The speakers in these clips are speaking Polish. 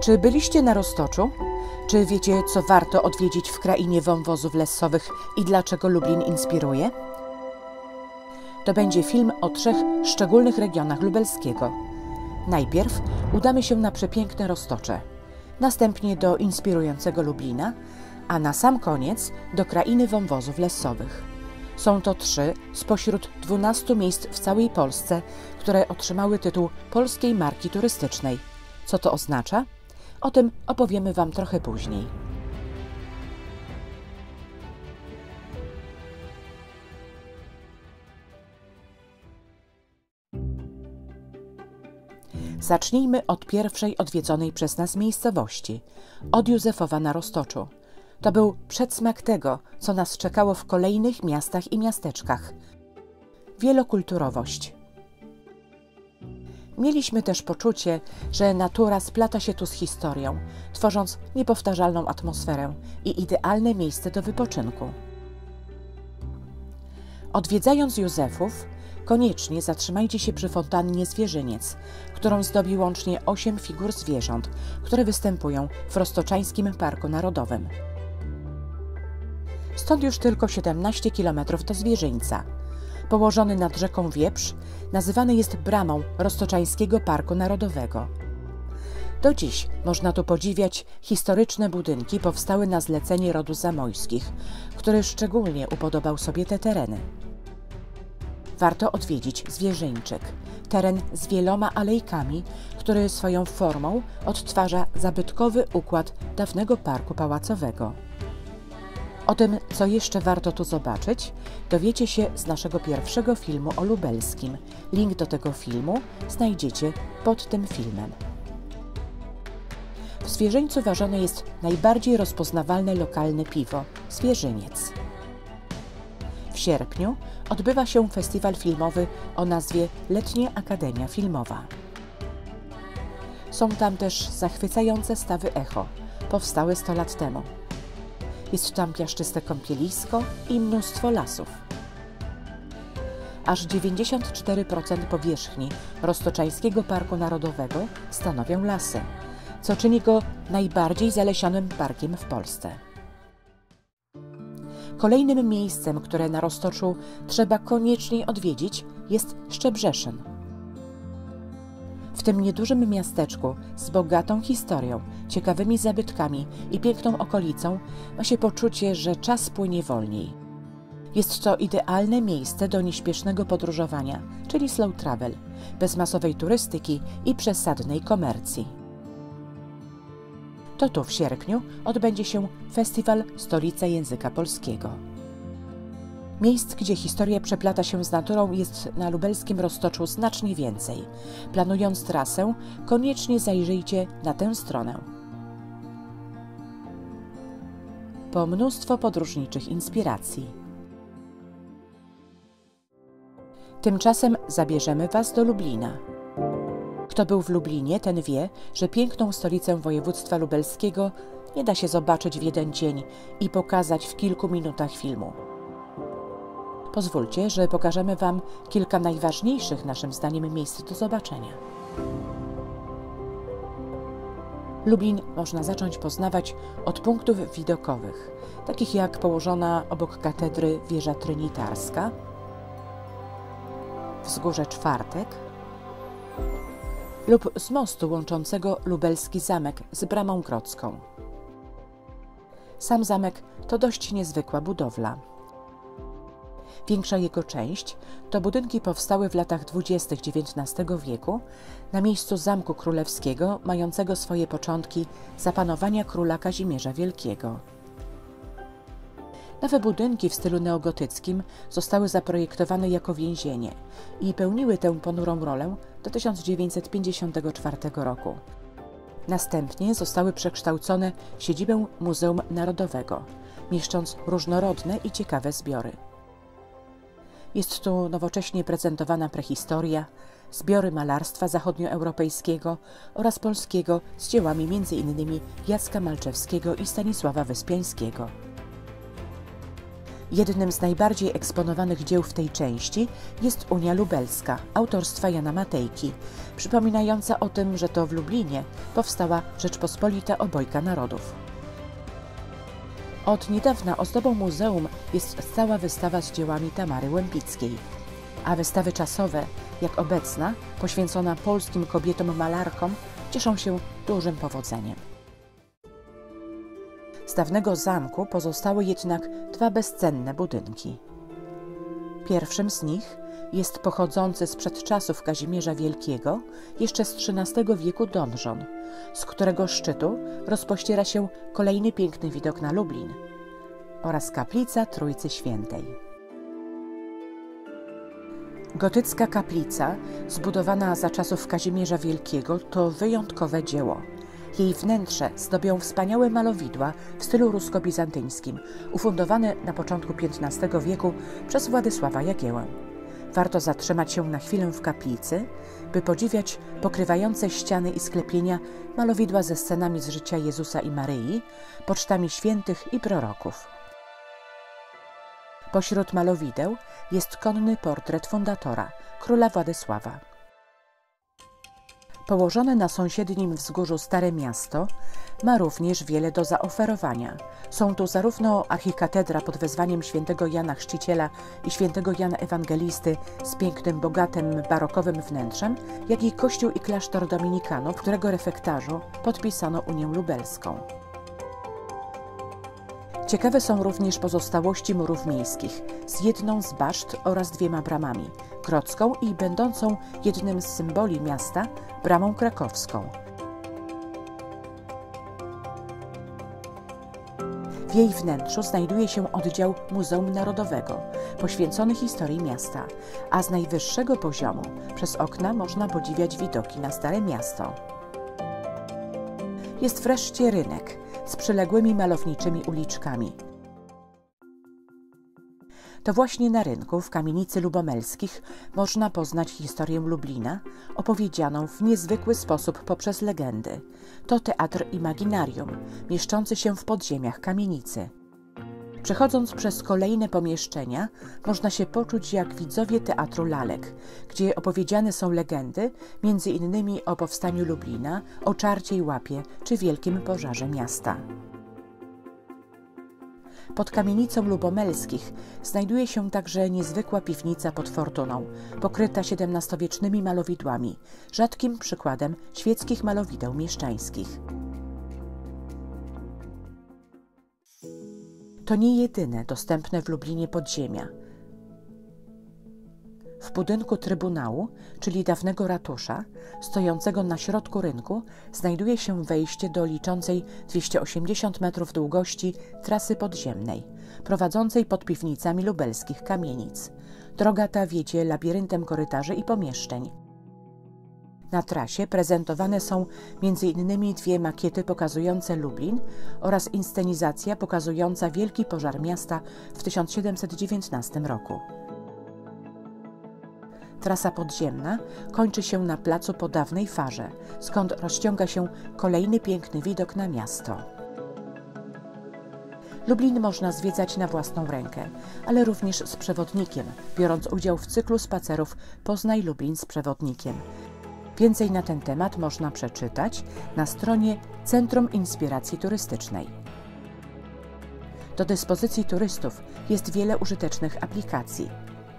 Czy byliście na Roztoczu? Czy wiecie, co warto odwiedzić w krainie wąwozów lesowych i dlaczego Lublin inspiruje? To będzie film o 3 szczególnych regionach lubelskiego. Najpierw udamy się na przepiękne Roztocze, następnie do inspirującego Lublina, a na sam koniec do krainy wąwozów lesowych. Są to 3 spośród 12 miejsc w całej Polsce, które otrzymały tytuł polskiej marki turystycznej. Co to oznacza? O tym opowiemy Wam trochę później. Zacznijmy od pierwszej odwiedzonej przez nas miejscowości, od Józefowa na Roztoczu. To był przedsmak tego, co nas czekało w kolejnych miastach i miasteczkach. Wielokulturowość. Mieliśmy też poczucie, że natura splata się tu z historią, tworząc niepowtarzalną atmosferę i idealne miejsce do wypoczynku. Odwiedzając Józefów, koniecznie zatrzymajcie się przy fontannie Zwierzyniec, którą zdobi łącznie 8 figur zwierząt, które występują w Roztoczańskim Parku Narodowym. Stąd już tylko 17 km do Zwierzyńca. Położony nad rzeką Wieprz, nazywany jest bramą Roztoczańskiego Parku Narodowego. Do dziś można tu podziwiać historyczne budynki powstałe na zlecenie rodu Zamojskich, który szczególnie upodobał sobie te tereny. Warto odwiedzić Zwierzyńczyk, teren z wieloma alejkami, który swoją formą odtwarza zabytkowy układ dawnego parku pałacowego. O tym, co jeszcze warto tu zobaczyć, dowiecie się z naszego pierwszego filmu o lubelskim. Link do tego filmu znajdziecie pod tym filmem. W Zwierzyńcu ważone jest najbardziej rozpoznawalne lokalne piwo – Zwierzyniec. W sierpniu odbywa się festiwal filmowy o nazwie Letnia Akademia Filmowa. Są tam też zachwycające stawy echo, powstałe 100 lat temu. Jest tam piaszczyste kąpielisko i mnóstwo lasów. Aż 94% powierzchni Roztoczańskiego Parku Narodowego stanowią lasy, co czyni go najbardziej zalesionym parkiem w Polsce. Kolejnym miejscem, które na Roztoczu trzeba koniecznie odwiedzić, jest Szczebrzeszyn. W tym niedużym miasteczku z bogatą historią, ciekawymi zabytkami i piękną okolicą ma się poczucie, że czas płynie wolniej. Jest to idealne miejsce do nieśpiesznego podróżowania, czyli slow travel, bez masowej turystyki i przesadnej komercji. To tu w sierpniu odbędzie się festiwal Stolica Języka Polskiego. Miejsc, gdzie historia przeplata się z naturą, jest na lubelskim Roztoczu znacznie więcej. Planując trasę, koniecznie zajrzyjcie na tę stronę. Po mnóstwo podróżniczych inspiracji. Tymczasem zabierzemy Was do Lublina. Kto był w Lublinie, ten wie, że piękną stolicę województwa lubelskiego nie da się zobaczyć w jeden dzień i pokazać w kilku minutach filmu. Pozwólcie, że pokażemy Wam kilka najważniejszych naszym zdaniem miejsc do zobaczenia. Lublin można zacząć poznawać od punktów widokowych, takich jak położona obok katedry wieża trinitarska, Wzgórze Czwartek lub z mostu łączącego lubelski zamek z Bramą Grodzką. Sam zamek to dość niezwykła budowla. Większa jego część to budynki powstałe w latach 20. XIX wieku na miejscu Zamku Królewskiego, mającego swoje początki za panowania króla Kazimierza Wielkiego. Nowe budynki w stylu neogotyckim zostały zaprojektowane jako więzienie i pełniły tę ponurą rolę do 1954 roku. Następnie zostały przekształcone w siedzibę Muzeum Narodowego, mieszcząc różnorodne i ciekawe zbiory. Jest tu nowocześnie prezentowana prehistoria, zbiory malarstwa zachodnioeuropejskiego oraz polskiego z dziełami m.in. Jacka Malczewskiego i Stanisława Wyspiańskiego. Jednym z najbardziej eksponowanych dzieł w tej części jest Unia Lubelska autorstwa Jana Matejki, przypominająca o tym, że to w Lublinie powstała Rzeczpospolita Obojga Narodów. Od niedawna ozdobą muzeum jest cała wystawa z dziełami Tamary Łępickiej, a wystawy czasowe, jak obecna, poświęcona polskim kobietom malarkom, cieszą się dużym powodzeniem. Z dawnego zamku pozostały jednak dwa bezcenne budynki. Pierwszym z nich jest pochodzący sprzed czasów Kazimierza Wielkiego, jeszcze z XIII wieku donżon, z którego szczytu rozpościera się kolejny piękny widok na Lublin, oraz kaplica Trójcy Świętej. Gotycka kaplica, zbudowana za czasów Kazimierza Wielkiego, to wyjątkowe dzieło. Jej wnętrze zdobią wspaniałe malowidła w stylu rusko-bizantyńskim, ufundowane na początku XV wieku przez Władysława Jagiełłę. Warto zatrzymać się na chwilę w kaplicy, by podziwiać pokrywające ściany i sklepienia malowidła ze scenami z życia Jezusa i Maryi, pocztami świętych i proroków. Pośród malowideł jest konny portret fundatora, króla Władysława. Położone na sąsiednim wzgórzu Stare Miasto ma również wiele do zaoferowania. Są tu zarówno archikatedra pod wezwaniem świętego Jana Chrzciciela i świętego Jana Ewangelisty z pięknym, bogatym, barokowym wnętrzem, jak i kościół i klasztor dominikanów, w którego refektarzu podpisano Unię Lubelską. Ciekawe są również pozostałości murów miejskich z jedną z baszt oraz dwiema bramami, Grodzką i będącą jednym z symboli miasta, bramą krakowską. W jej wnętrzu znajduje się oddział Muzeum Narodowego, poświęcony historii miasta, a z najwyższego poziomu przez okna można podziwiać widoki na Stare Miasto. Jest wreszcie rynek z przyległymi malowniczymi uliczkami. To właśnie na rynku w kamienicy Lubomelskich można poznać historię Lublina, opowiedzianą w niezwykły sposób poprzez legendy. To teatr Imaginarium, mieszczący się w podziemiach kamienicy. Przechodząc przez kolejne pomieszczenia, można się poczuć jak widzowie Teatru Lalek, gdzie opowiedziane są legendy, między innymi o powstaniu Lublina, o Czarciej Łapie czy wielkim pożarze miasta. Pod kamienicą Lubomelskich znajduje się także niezwykła piwnica pod Fortuną, pokryta XVII-wiecznymi malowidłami, rzadkim przykładem świeckich malowideł mieszczańskich. To nie jedyne dostępne w Lublinie podziemia. W budynku Trybunału, czyli dawnego ratusza, stojącego na środku rynku, znajduje się wejście do liczącej 280 metrów długości trasy podziemnej, prowadzącej pod piwnicami lubelskich kamienic. Droga ta wiedzie labiryntem korytarzy i pomieszczeń. Na trasie prezentowane są m.in. dwie makiety pokazujące Lublin oraz inscenizacja pokazująca wielki pożar miasta w 1719 roku. Trasa podziemna kończy się na placu po dawnej farze, skąd rozciąga się kolejny piękny widok na miasto. Lublin można zwiedzać na własną rękę, ale również z przewodnikiem, biorąc udział w cyklu spacerów Poznaj Lublin z przewodnikiem. Więcej na ten temat można przeczytać na stronie Centrum Inspiracji Turystycznej. Do dyspozycji turystów jest wiele użytecznych aplikacji,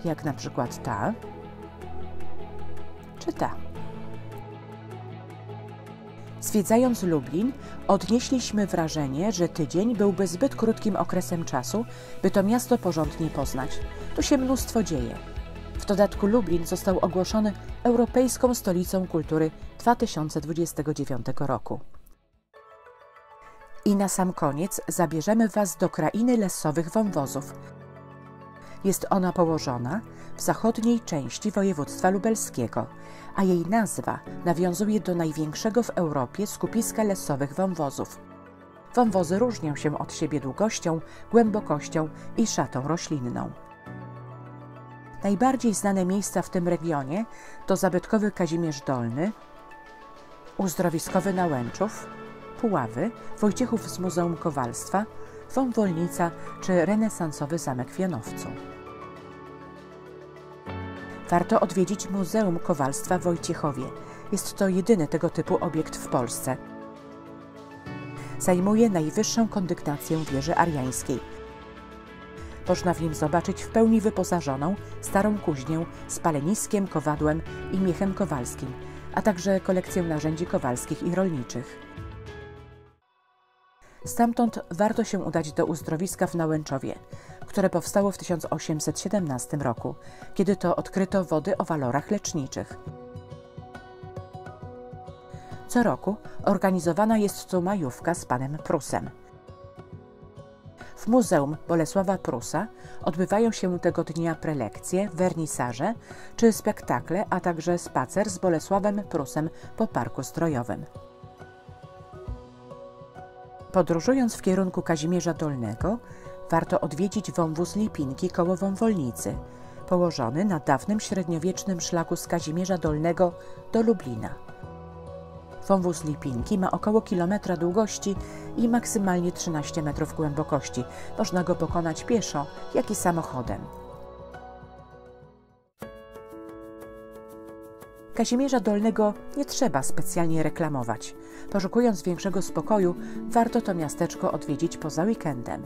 jak na przykład ta czy ta. Zwiedzając Lublin, odnieśliśmy wrażenie, że tydzień byłby zbyt krótkim okresem czasu, by to miasto porządnie poznać. Tu się mnóstwo dzieje. W dodatku Lublin został ogłoszony Europejską Stolicą Kultury 2029 roku. I na sam koniec zabierzemy Was do krainy lesowych wąwozów. Jest ona położona w zachodniej części województwa lubelskiego, a jej nazwa nawiązuje do największego w Europie skupiska lesowych wąwozów. Wąwozy różnią się od siebie długością, głębokością i szatą roślinną. Najbardziej znane miejsca w tym regionie to zabytkowy Kazimierz Dolny, uzdrowiskowy Nałęczów, Puławy, Wojciechów z Muzeum Kowalstwa, Wąwolnica czy renesansowy zamek w Janowcu. Warto odwiedzić Muzeum Kowalstwa w Wojciechowie. Jest to jedyny tego typu obiekt w Polsce. Zajmuje najwyższą kondygnację wieży ariańskiej. Można w nim zobaczyć w pełni wyposażoną starą kuźnię z paleniskiem, kowadłem i miechem kowalskim, a także kolekcję narzędzi kowalskich i rolniczych. Stamtąd warto się udać do uzdrowiska w Nałęczowie, które powstało w 1817 roku, kiedy to odkryto wody o walorach leczniczych. Co roku organizowana jest tu majówka z panem Prusem. W Muzeum Bolesława Prusa odbywają się tego dnia prelekcje, wernisaże czy spektakle, a także spacer z Bolesławem Prusem po Parku Strojowym. Podróżując w kierunku Kazimierza Dolnego, warto odwiedzić wąwóz Lipinki koło Wąwolnicy, położony na dawnym średniowiecznym szlaku z Kazimierza Dolnego do Lublina. Wąwóz Lipinki ma około kilometra długości i maksymalnie 13 metrów głębokości. Można go pokonać pieszo, jak i samochodem. Kazimierza Dolnego nie trzeba specjalnie reklamować. Poszukując większego spokoju, warto to miasteczko odwiedzić poza weekendem.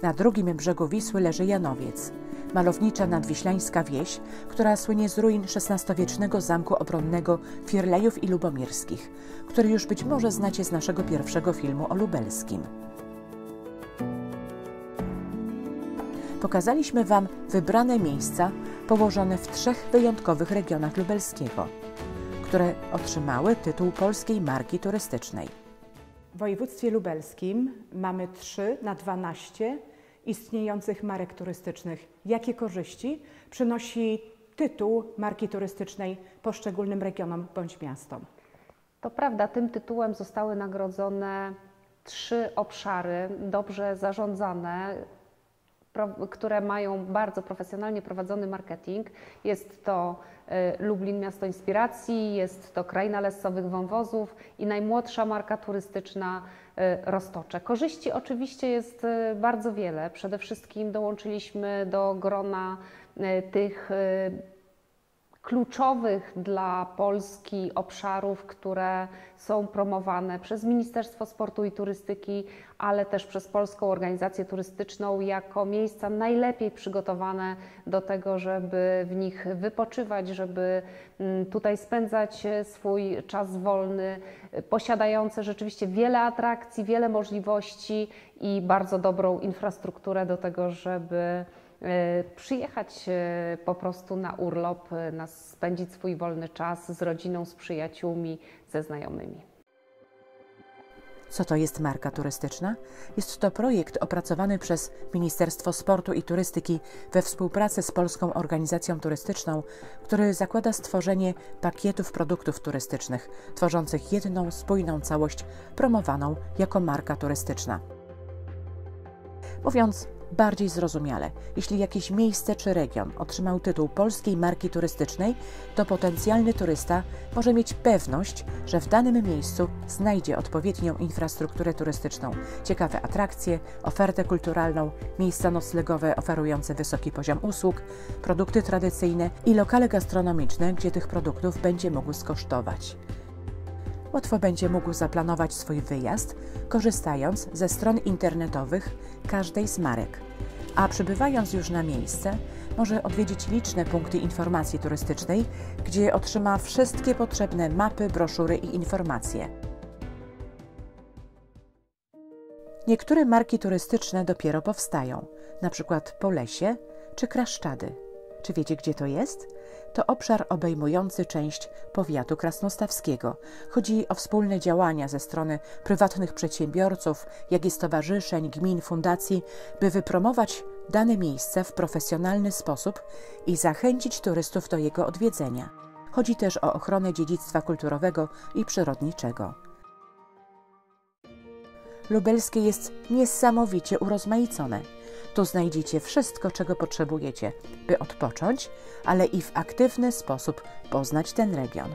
Na drugim brzegu Wisły leży Janowiec, malownicza nadwiślańska wieś, która słynie z ruin XVI-wiecznego zamku obronnego Firlejów i Lubomirskich, który już być może znacie z naszego pierwszego filmu o lubelskim. Pokazaliśmy Wam wybrane miejsca położone w 3 wyjątkowych regionach lubelskiego, które otrzymały tytuł polskiej marki turystycznej. W województwie lubelskim mamy 3 na 12 istniejących marek turystycznych. Jakie korzyści przynosi tytuł marki turystycznej poszczególnym regionom bądź miastom? To prawda, tym tytułem zostały nagrodzone 3 obszary dobrze zarządzane, które mają bardzo profesjonalnie prowadzony marketing. Jest to Lublin, miasto inspiracji, jest to Kraina Lesowych Wąwozów i najmłodsza marka turystyczna Roztocze. Korzyści oczywiście jest bardzo wiele. Przede wszystkim dołączyliśmy do grona tych kluczowych dla Polski obszarów, które są promowane przez Ministerstwo Sportu i Turystyki, ale też przez Polską Organizację Turystyczną jako miejsca najlepiej przygotowane do tego, żeby w nich wypoczywać, żeby tutaj spędzać swój czas wolny, posiadające rzeczywiście wiele atrakcji, wiele możliwości i bardzo dobrą infrastrukturę do tego, żeby przyjechać po prostu na urlop, spędzić swój wolny czas z rodziną, z przyjaciółmi, ze znajomymi. Co to jest marka turystyczna? Jest to projekt opracowany przez Ministerstwo Sportu i Turystyki we współpracy z Polską Organizacją Turystyczną, który zakłada stworzenie pakietów produktów turystycznych, tworzących jedną spójną całość promowaną jako marka turystyczna. Mówiąc bardziej zrozumiale, jeśli jakieś miejsce czy region otrzymał tytuł polskiej marki turystycznej, to potencjalny turysta może mieć pewność, że w danym miejscu znajdzie odpowiednią infrastrukturę turystyczną, ciekawe atrakcje, ofertę kulturalną, miejsca noclegowe oferujące wysoki poziom usług, produkty tradycyjne i lokale gastronomiczne, gdzie tych produktów będzie mógł skosztować. Łatwo będzie mógł zaplanować swój wyjazd, korzystając ze stron internetowych każdej z marek. A przybywając już na miejsce, może odwiedzić liczne punkty informacji turystycznej, gdzie otrzyma wszystkie potrzebne mapy, broszury i informacje. Niektóre marki turystyczne dopiero powstają, np. Polesie czy Kraszczady. Czy wiecie, gdzie to jest? To obszar obejmujący część powiatu krasnostawskiego. Chodzi o wspólne działania ze strony prywatnych przedsiębiorców, jak i stowarzyszeń, gmin, fundacji, by wypromować dane miejsce w profesjonalny sposób i zachęcić turystów do jego odwiedzenia. Chodzi też o ochronę dziedzictwa kulturowego i przyrodniczego. Lubelskie jest niesamowicie urozmaicone. Tu znajdziecie wszystko, czego potrzebujecie, by odpocząć, ale i w aktywny sposób poznać ten region.